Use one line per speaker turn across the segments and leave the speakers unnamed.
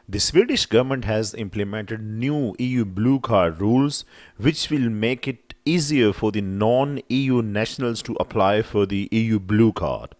The Swedish government has implemented new EU Blue Card rules, which will make it easier for the non EU nationals to apply for the EU Blue Card.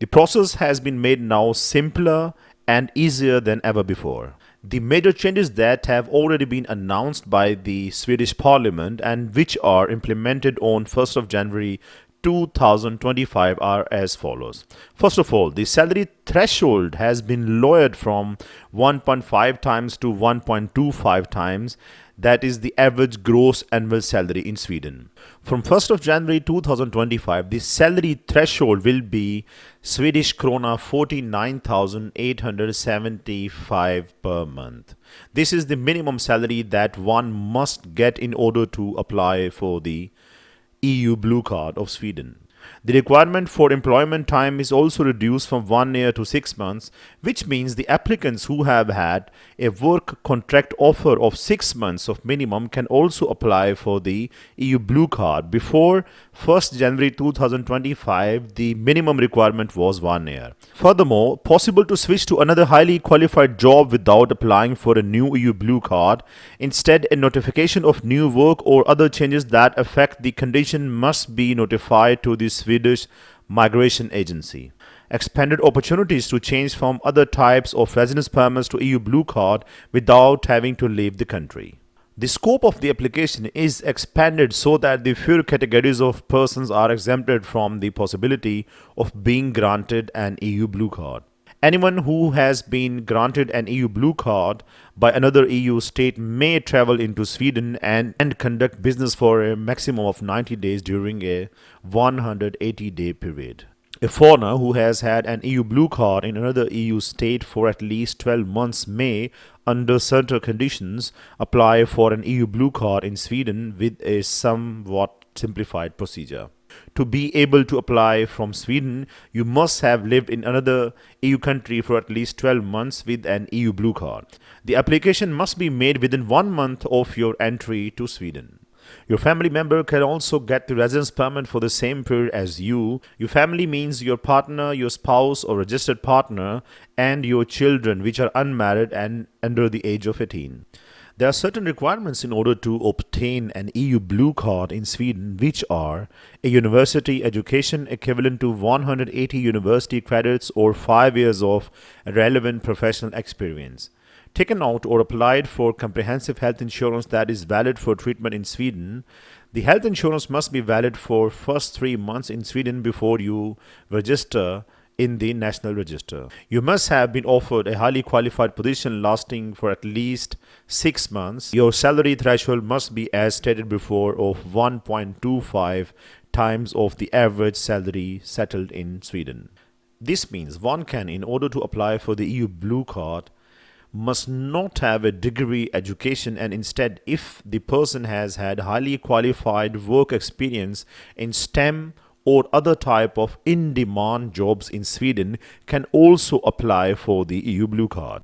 The process has been made now simpler and easier than ever before. The major changes that have already been announced by the Swedish Parliament and which are implemented on 1st of January 2025 are as follows. First of all, the salary threshold has been lowered from 1.5 times to 1.25 times, that is the average gross annual salary in Sweden. From 1st of January 2025, the salary threshold will be Swedish krona 49,875 per month. This is the minimum salary that one must get in order to apply for the EU Blue Card of Sweden. The requirement for employment time is also reduced from 1 year to 6 months, which means the applicants who have had a work contract offer of 6 months of minimum can also apply for the EU Blue Card. Before 1st January 2025, the minimum requirement was 1 year. Furthermore, possible to switch to another highly qualified job without applying for a new EU Blue Card. Instead, a notification of new work or other changes that affect the condition must be notified to the Swedish Migration Agency. Expanded opportunities to change from other types of residence permits to EU Blue Card without having to leave the country. The scope of the application is expanded so that the fewer categories of persons are exempted from the possibility of being granted an EU Blue Card. Anyone who has been granted an EU Blue Card by another EU state may travel into Sweden and conduct business for a maximum of 90 days during a 180-day period. A foreigner who has had an EU Blue Card in another EU state for at least 12 months may, under certain conditions, apply for an EU Blue Card in Sweden with a somewhat simplified procedure. To be able to apply from Sweden, you must have lived in another EU country for at least 12 months with an EU Blue Card. The application must be made within 1 month of your entry to Sweden. Your family member can also get the residence permit for the same period as you. Your family means your partner, your spouse or registered partner, and your children which are unmarried and under the age of 18. There are certain requirements in order to obtain an EU Blue Card in Sweden, which are a university education equivalent to 180 university credits or 5 years of relevant professional experience. Taken out or applied for comprehensive health insurance that is valid for treatment in Sweden. The health insurance must be valid for first 3 months in Sweden before you register in the National Register. You must have been offered a highly qualified position lasting for at least 6 months. Your salary threshold must be, as stated before, of 1.25 times of the average salary settled in Sweden. This means one can, in order to apply for the EU Blue Card, must not have a degree education, and instead, if the person has had highly qualified work experience in STEM or other type of in-demand jobs in Sweden, can also apply for the EU Blue Card.